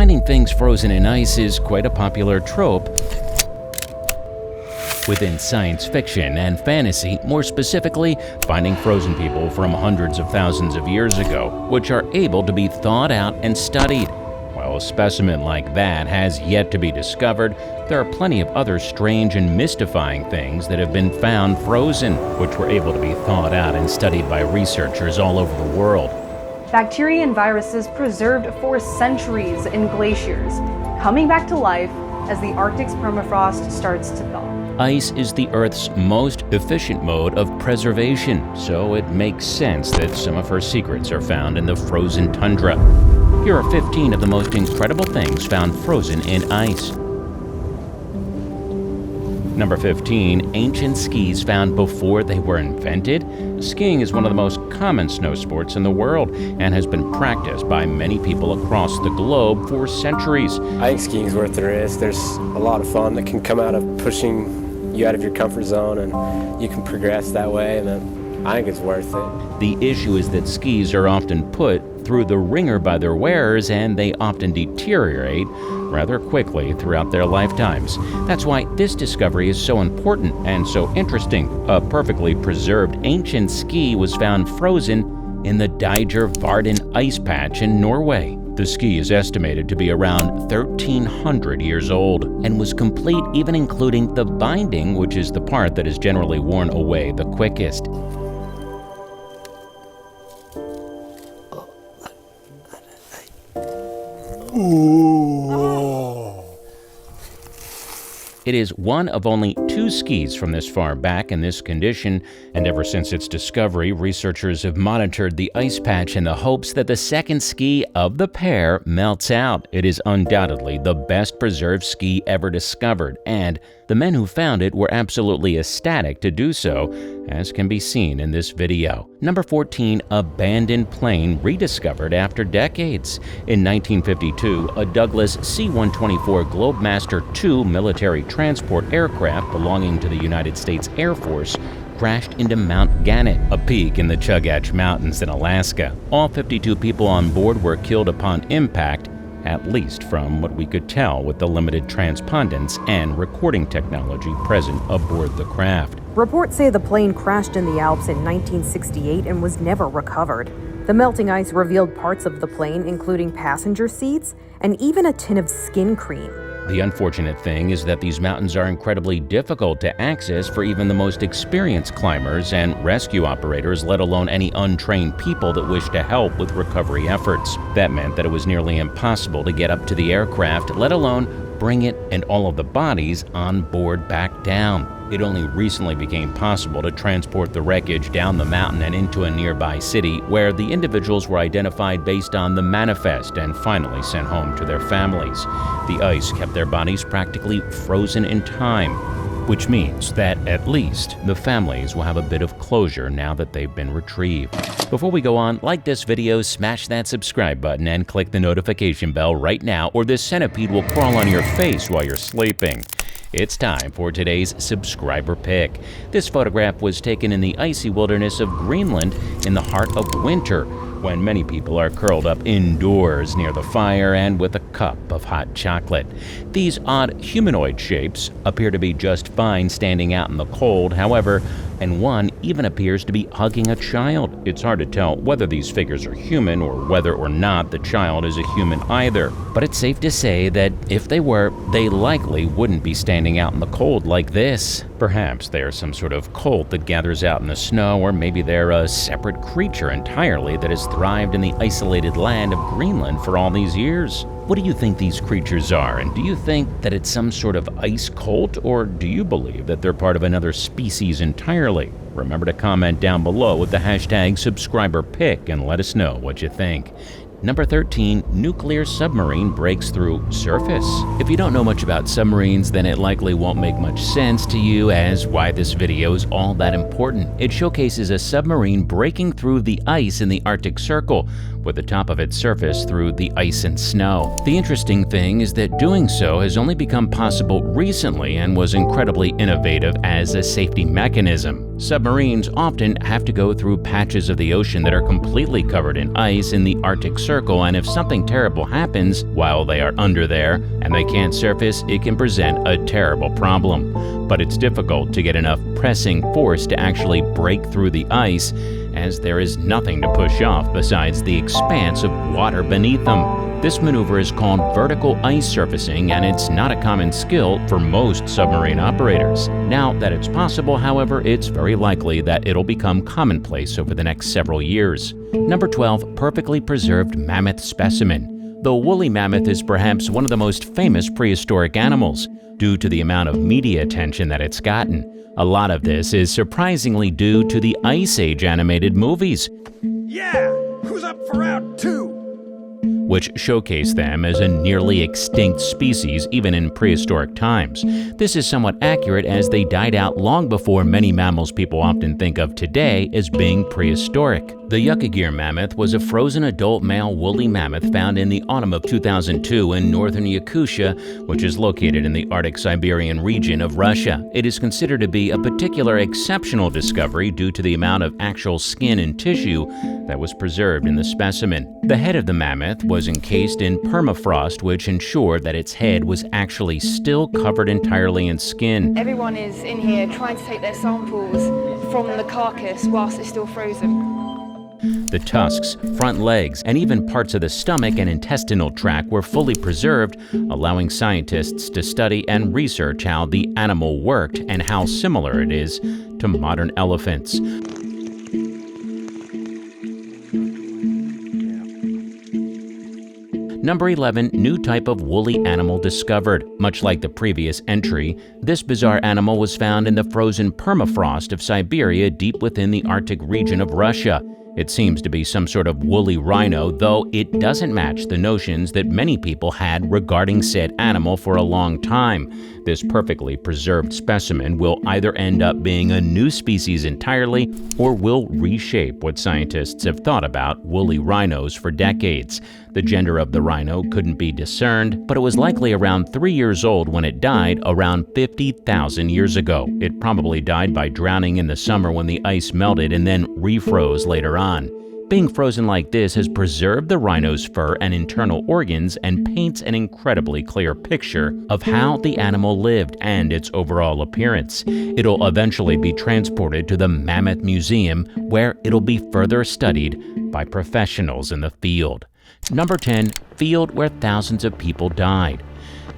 Finding things frozen in ice is quite a popular trope within science fiction and fantasy, more specifically, finding frozen people from hundreds of thousands of years ago, which are able to be thawed out and studied. While a specimen like that has yet to be discovered, there are plenty of other strange and mystifying things that have been found frozen, which were able to be thawed out and studied by researchers all over the world. Bacteria and viruses preserved for centuries in glaciers, coming back to life as the Arctic's permafrost starts to thaw. Ice is the Earth's most efficient mode of preservation, so it makes sense that some of her secrets are found in the frozen tundra. Here are 15 of the most incredible things found frozen in ice. Number 15. Ancient skis found before they were invented. Skiing is one of the most common snow sports in the world and has been practiced by many people across the globe for centuries. I think skiing is worth the risk. There's a lot of fun that can come out of pushing you out of your comfort zone, and you can progress that way, and then I think it's worth it. The issue is that skis are often put through the ringer by their wearers, and they often deteriorate rather quickly throughout their lifetimes. That's why this discovery is so important and so interesting. A perfectly preserved ancient ski was found frozen in the Varden ice patch in Norway. The ski is estimated to be around 1,300 years old and was complete, even including the binding, which is the part that is generally worn away the quickest. It is one of only 2 skis from this far back in this condition, and ever since its discovery, researchers have monitored the ice patch in the hopes that the second ski of the pair melts out. It is undoubtedly the best preserved ski ever discovered, and the men who found it were absolutely ecstatic to do so, as can be seen in this video. Number 14. Abandoned plane rediscovered after decades. In 1952, a Douglas C-124 Globemaster II military transport aircraft belonging to the United States Air Force crashed into Mount Gannett, a peak in the Chugach Mountains in Alaska. All 52 people on board were killed upon impact, at least from what we could tell with the limited transpondence and recording technology present aboard the craft. Reports say the plane crashed in the Alps in 1968 and was never recovered. The melting ice revealed parts of the plane, including passenger seats and even a tin of skin cream. The unfortunate thing is that these mountains are incredibly difficult to access for even the most experienced climbers and rescue operators, let alone any untrained people that wish to help with recovery efforts. That meant that it was nearly impossible to get up to the aircraft, let alone bring it and all of the bodies on board back down. It only recently became possible to transport the wreckage down the mountain and into a nearby city, where the individuals were identified based on the manifest and finally sent home to their families. The ice kept their bodies practically frozen in time, which means that at least the families will have a bit of closure now that they've been retrieved. Before we go on, like this video, smash that subscribe button, and click the notification bell right now, or this centipede will crawl on your face while you're sleeping. It's time for today's subscriber pick. This photograph was taken in the icy wilderness of Greenland in the heart of winter, when many people are curled up indoors near the fire and with a cup of hot chocolate. These odd humanoid shapes appear to be just fine standing out in the cold, however, and one even appears to be hugging a child. It's hard to tell whether these figures are human or whether or not the child is a human either, but it's safe to say that if they were, they likely wouldn't be standing out in the cold like this. Perhaps they are some sort of cult that gathers out in the snow, or maybe they're a separate creature entirely that has thrived in the isolated land of Greenland for all these years. What do you think these creatures are, and do you think that it's some sort of ice cult, or do you believe that they're part of another species entirely? Remember to comment down below with the hashtag subscriberpick and let us know what you think. Number 13. Nuclear submarine breaks through surface. If you don't know much about submarines, then it likely won't make much sense to you as why this video is all that important. It showcases a submarine breaking through the ice in the Arctic Circle, with the top of its surface through the ice and snow. The interesting thing is that doing so has only become possible recently and was incredibly innovative as a safety mechanism. Submarines often have to go through patches of the ocean that are completely covered in ice in the Arctic Circle, and if something terrible happens while they are under there and they can't surface, it can present a terrible problem. But it's difficult to get enough pressing force to actually break through the ice, as there is nothing to push off besides the expanse of water beneath them. This maneuver is called vertical ice surfacing, and it's not a common skill for most submarine operators. Now that it's possible, however, it's very likely that it'll become commonplace over the next several years. Number 12, perfectly preserved mammoth specimen. The woolly mammoth is perhaps one of the most famous prehistoric animals, due to the amount of media attention that it's gotten. A lot of this is surprisingly due to the Ice Age animated movies. Yeah! Who's up for round 2? Which showcase them as a nearly extinct species even in prehistoric times. This is somewhat accurate, as they died out long before many mammals people often think of today as being prehistoric. The Yukagir mammoth was a frozen adult male woolly mammoth found in the autumn of 2002 in northern Yakutia, which is located in the Arctic Siberian region of Russia. It is considered to be a particular exceptional discovery due to the amount of actual skin and tissue that was preserved in the specimen. The head of the mammoth was encased in permafrost, which ensured that its head was actually still covered entirely in skin. Everyone is in here trying to take their samples from the carcass whilst it's still frozen. The tusks, front legs, and even parts of the stomach and intestinal tract were fully preserved, allowing scientists to study and research how the animal worked and how similar it is to modern elephants. Number 11, new type of woolly animal discovered. Much like the previous entry, this bizarre animal was found in the frozen permafrost of Siberia deep within the Arctic region of Russia. It seems to be some sort of woolly rhino, though it doesn't match the notions that many people had regarding said animal for a long time. This perfectly preserved specimen will either end up being a new species entirely, or will reshape what scientists have thought about woolly rhinos for decades. The gender of the rhino couldn't be discerned, but it was likely around 3 years old when it died around 50,000 years ago. It probably died by drowning in the summer when the ice melted and then refroze later on. Being frozen like this has preserved the rhino's fur and internal organs and paints an incredibly clear picture of how the animal lived and its overall appearance. It'll eventually be transported to the Mammoth Museum, where it'll be further studied by professionals in the field. Number 10, field where thousands of people died.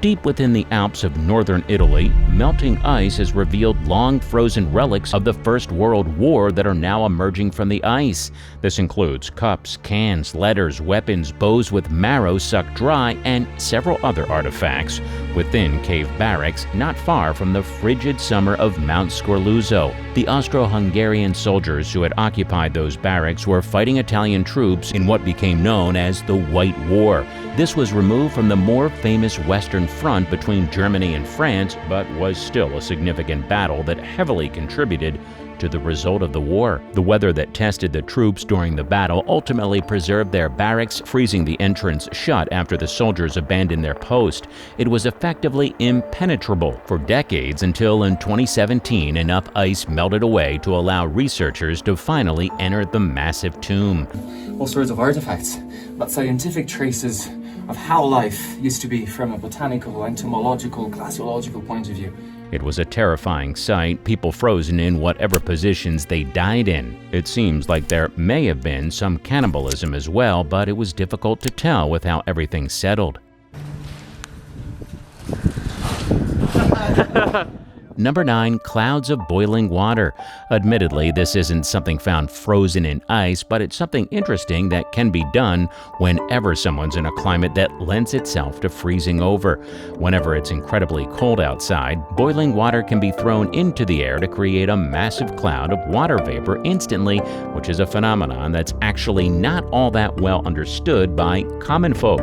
Deep within the Alps of northern Italy, melting ice has revealed long frozen relics of the First World War that are now emerging from the ice. This includes cups, cans, letters, weapons, bows with marrow sucked dry, and several other artifacts within cave barracks not far from the frigid summer of Mount Scorluzzo. The Austro-Hungarian soldiers who had occupied those barracks were fighting Italian troops in what became known as the White War. This was removed from the more famous Western Front between Germany and France, but was still a significant battle that heavily contributed to the result of the war. The weather that tested the troops during the battle ultimately preserved their barracks, freezing the entrance shut after the soldiers abandoned their post. It was effectively impenetrable for decades until in 2017 enough ice melted away to allow researchers to finally enter the massive tomb. All sorts of artifacts, but scientific traces of how life used to be from a botanical, entomological, glaciological point of view. It was a terrifying sight, people frozen in whatever positions they died in. It seems like there may have been some cannibalism as well, but it was difficult to tell with how everything settled. Number 9, clouds of boiling water. Admittedly, this isn't something found frozen in ice, but it's something interesting that can be done whenever someone's in a climate that lends itself to freezing over. Whenever it's incredibly cold outside, boiling water can be thrown into the air to create a massive cloud of water vapor instantly, which is a phenomenon that's actually not all that well understood by common folk.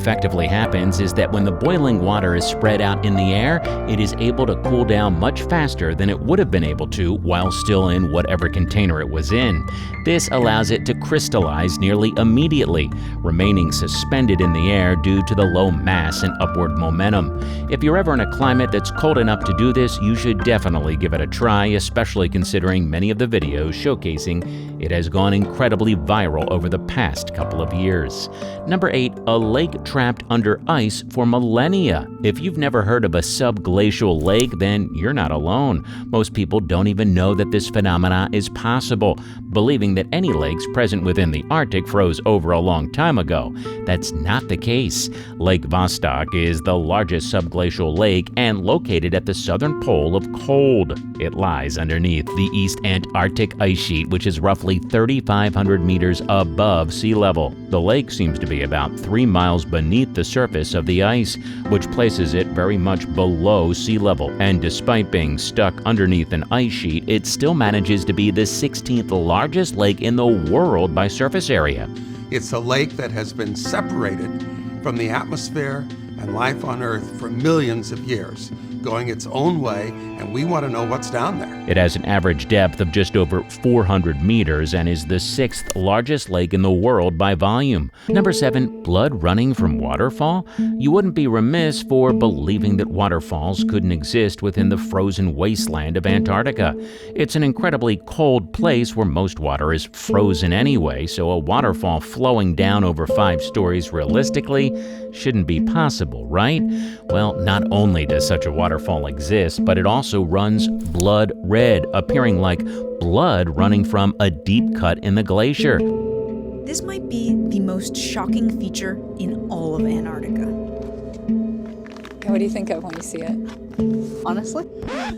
effectively happens is that when the boiling water is spread out in the air, it is able to cool down much faster than it would have been able to while still in whatever container it was in. This allows it to crystallize nearly immediately, remaining suspended in the air due to the low mass and upward momentum. If you're ever in a climate that's cold enough to do this, you should definitely give it a try, especially considering many of the videos showcasing it has gone incredibly viral over the past couple of years. Number 8, a lake trapped under ice for millennia. If you've never heard of a subglacial lake, then you're not alone. Most people don't even know that this phenomena is possible, believing that any lakes present within the Arctic froze over a long time ago. That's not the case. Lake Vostok is the largest subglacial lake and located at the southern pole of cold. It lies underneath the East Antarctic ice sheet, which is roughly 3,500 meters above sea level. The lake seems to be about 3 miles beneath the surface of the ice, which places it very much below sea level. And despite being stuck underneath an ice sheet, it still manages to be the 16th largest lake in the world by surface area. It's a lake that has been separated from the atmosphere and life on Earth for millions of years, going its own way, and we want to know what's down there. It has an average depth of just over 400 meters and is the 6th largest lake in the world by volume. Number 7, blood running from Waterfall? You wouldn't be remiss for believing that waterfalls couldn't exist within the frozen wasteland of Antarctica. It's an incredibly cold place where most water is frozen anyway, so a waterfall flowing down over 5 stories realistically shouldn't be possible, right? Well, not only does such a waterfall exist, but it also runs blood red, appearing like blood running from a deep cut in the glacier. This might be the most shocking feature in all of Antarctica. What do you think of when you see it? Honestly,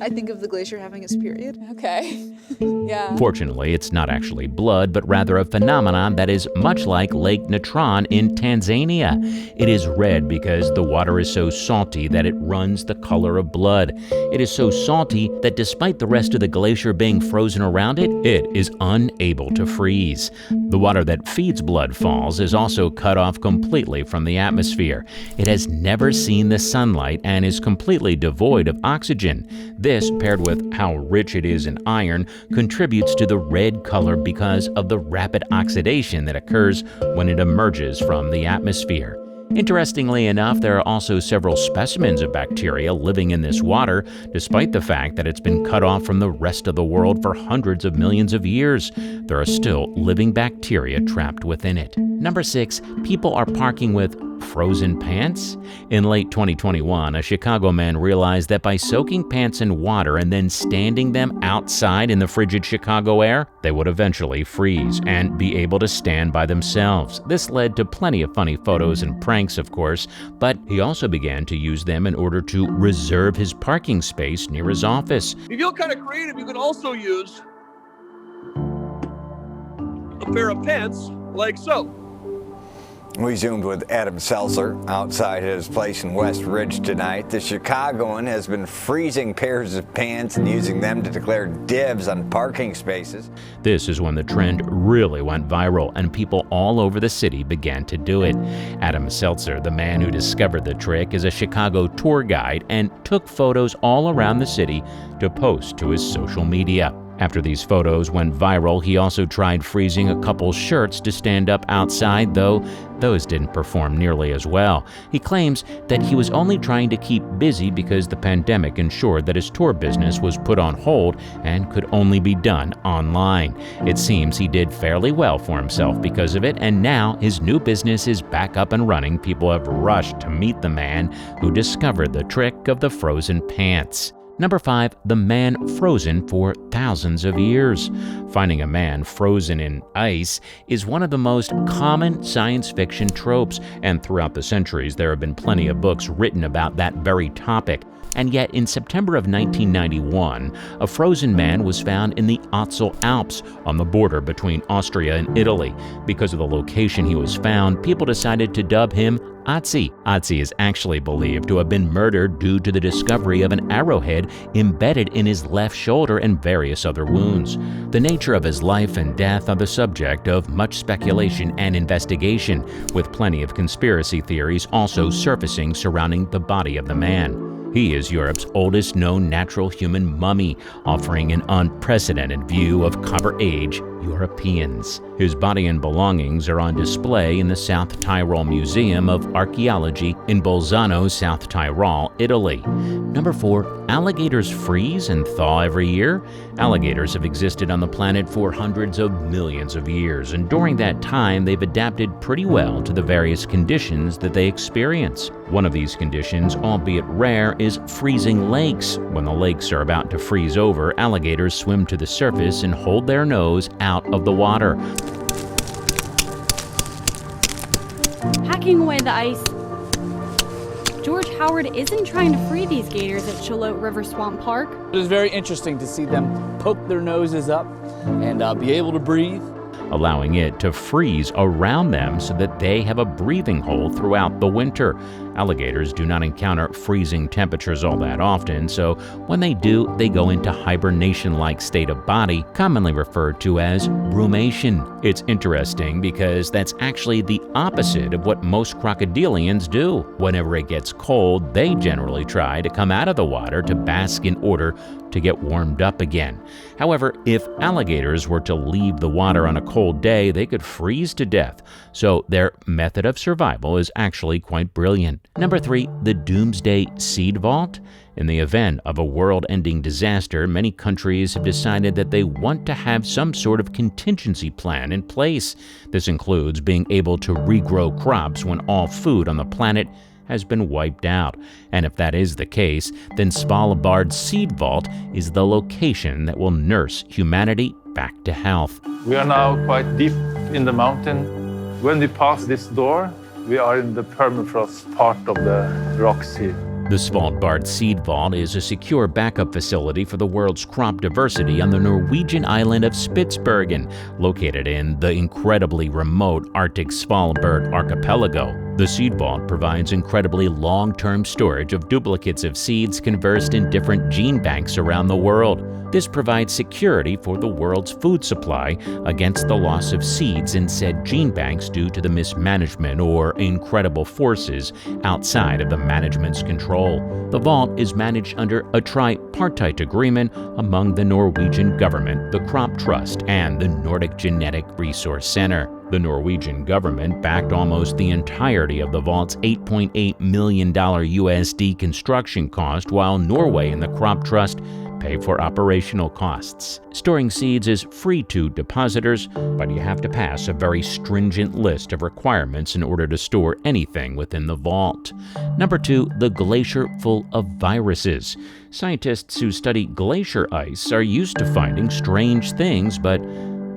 I think of the glacier having its period. Okay. Yeah. Fortunately, it's not actually blood, but rather a phenomenon that is much like Lake Natron in Tanzania. It is red because the water is so salty that it runs the color of blood. It is so salty that despite the rest of the glacier being frozen around it, it is unable to freeze. The water that feeds blood falls is also cut off completely from the atmosphere. It has never seen the sunlight and is completely devoid of oxygen. This, paired with how rich it is in iron, contributes to the red color because of the rapid oxidation that occurs when it emerges from the atmosphere. Interestingly enough, there are also several specimens of bacteria living in this water, despite the fact that it's been cut off from the rest of the world for hundreds of millions of years. There are still living bacteria trapped within it. Number 6, people are parking with frozen pants? In late 2021, a Chicago man realized that by soaking pants in water and then standing them outside in the frigid Chicago air, they would eventually freeze and be able to stand by themselves. This led to plenty of funny photos and pranks, of course, but he also began to use them in order to reserve his parking space near his office. If you feel kind of creative, you can also use a pair of pants like so. We zoomed with Adam Seltzer outside his place in West Ridge tonight. The Chicagoan has been freezing pairs of pants and using them to declare dibs on parking spaces. This is when the trend really went viral and people all over the city began to do it. Adam Seltzer, the man who discovered the trick, is a Chicago tour guide and took photos all around the city to post to his social media. After these photos went viral, he also tried freezing a couple shirts to stand up outside, though those didn't perform nearly as well. He claims that he was only trying to keep busy because the pandemic ensured that his tour business was put on hold and could only be done online. It seems he did fairly well for himself because of it, and now his new business is back up and running. People have rushed to meet the man who discovered the trick of the frozen pants. Number 5, the man frozen for thousands of years. Finding a man frozen in ice is one of the most common science fiction tropes, and throughout the centuries there have been plenty of books written about that very topic. And yet, in September of 1991, a frozen man was found in the Ötztal Alps on the border between Austria and Italy. Because of the location he was found, people decided to dub him Ötzi. Ötzi is actually believed to have been murdered due to the discovery of an arrowhead embedded in his left shoulder and various other wounds. The nature of his life and death are the subject of much speculation and investigation, with plenty of conspiracy theories also surfacing surrounding the body of the man. He is Europe's oldest known natural human mummy, offering an unprecedented view of Copper Age Europeans. His body and belongings are on display in the South Tyrol Museum of Archaeology in Bolzano, South Tyrol, Italy. Number 4. Alligators freeze and thaw every year. Alligators have existed on the planet for hundreds of millions of years, and during that time they've adapted pretty well to the various conditions that they experience. One of these conditions, albeit rare, is freezing lakes. When the lakes are about to freeze over, alligators swim to the surface and hold their nose out of the water. Hacking away the ice. George Howard isn't trying to free these gators at Chillote River Swamp Park. It was very interesting to see them poke their noses up and be able to breathe, allowing it to freeze around them so that they have a breathing hole throughout the winter. Alligators do not encounter freezing temperatures all that often, so when they do, they go into hibernation-like state of body, commonly referred to as brumation. It's interesting because that's actually the opposite of what most crocodilians do. Whenever it gets cold, they generally try to come out of the water to bask in order to get warmed up again. However, if alligators were to leave the water on a cold day, they could freeze to death, so their method of survival is actually quite brilliant. Number 3, the Doomsday Seed Vault. In the event of a world-ending disaster, many countries have decided that they want to have some sort of contingency plan in place. This includes being able to regrow crops when all food on the planet has been wiped out. And if that is the case, then Svalbard's Seed Vault is the location that will nurse humanity back to health. We are now quite deep in the mountain. When we pass this door, we are in the permafrost part of the rock sea. The Svalbard Seed Vault is a secure backup facility for the world's crop diversity on the Norwegian island of Spitsbergen, located in the incredibly remote Arctic Svalbard archipelago. The Seed Vault provides incredibly long-term storage of duplicates of seeds conversed in different gene banks around the world. This provides security for the world's food supply against the loss of seeds in said gene banks due to the mismanagement or incredible forces outside of the management's control. The vault is managed under a tripartite agreement among the Norwegian government, the Crop Trust, and the Nordic Genetic Resource Center. The Norwegian government backed almost the entirety of the vault's $8.8 million USD construction cost, while Norway and the Crop Trust pay for operational costs. Storing seeds is free to depositors, but you have to pass a very stringent list of requirements in order to store anything within the vault. Number 2, the glacier full of viruses. Scientists who study glacier ice are used to finding strange things, but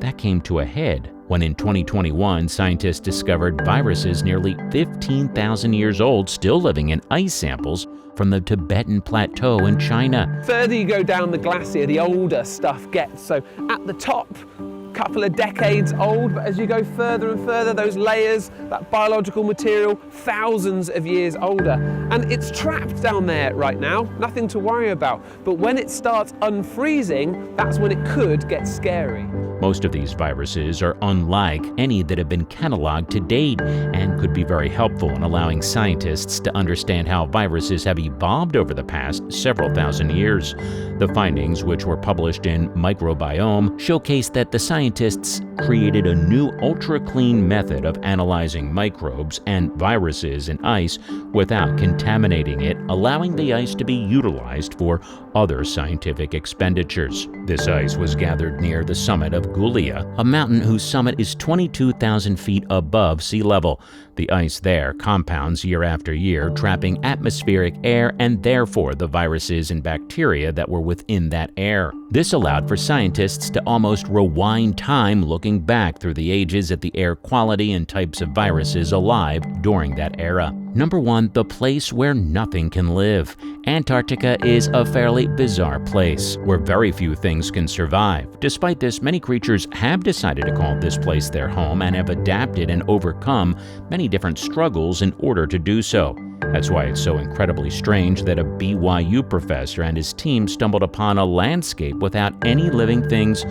that came to a head when in 2021, scientists discovered viruses nearly 15,000 years old still living in ice samples from the Tibetan Plateau in China. The further you go down the glacier, the older stuff gets. So at the top, a couple of decades old, but as you go further and further, those layers, that biological material, thousands of years older. And it's trapped down there right now, nothing to worry about. But when it starts unfreezing, that's when it could get scary. Most of these viruses are unlike any that have been cataloged to date and could be very helpful in allowing scientists to understand how viruses have evolved over the past several thousand years. The findings, which were published in Microbiome, showcase that the scientists created a new ultra-clean method of analyzing microbes and viruses in ice without contaminating it, allowing the ice to be utilized for other scientific expenditures. This ice was gathered near the summit of Gulia, a mountain whose summit is 22,000 feet above sea level. The ice there compounds year after year, trapping atmospheric air and therefore the viruses and bacteria that were within that air. This allowed for scientists to almost rewind time, looking back through the ages at the air quality and types of viruses alive during that era. Number 1, the place where nothing can live. Antarctica is a fairly bizarre place where very few things can survive. Despite this, many creatures have decided to call this place their home and have adapted and overcome many different struggles in order to do so. That's why it's so incredibly strange that a BYU professor and his team stumbled upon a landscape without any living things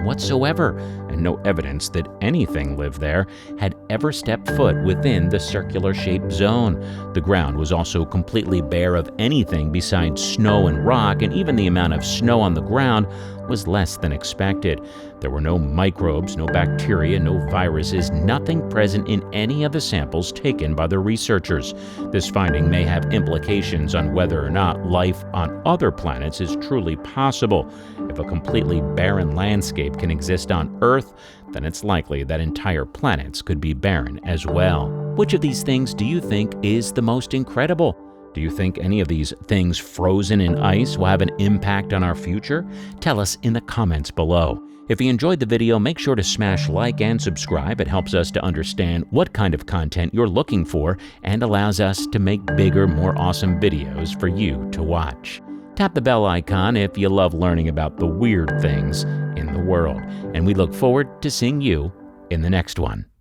whatsoever, and no evidence that anything lived there had ever stepped foot within the circular-shaped zone. The ground was also completely bare of anything besides snow and rock, and even the amount of snow on the ground was less than expected. There were no microbes, no bacteria, no viruses, nothing present in any of the samples taken by the researchers. This finding may have implications on whether or not life on other planets is truly possible. If a completely barren landscape can exist on Earth, then it's likely that entire planets could be barren as well. Which of these things do you think is the most incredible? Do you think any of these things frozen in ice will have an impact on our future? Tell us in the comments below. If you enjoyed the video, make sure to smash like and subscribe. It helps us to understand what kind of content you're looking for and allows us to make bigger, more awesome videos for you to watch. Tap the bell icon if you love learning about the weird things in the world. And we look forward to seeing you in the next one.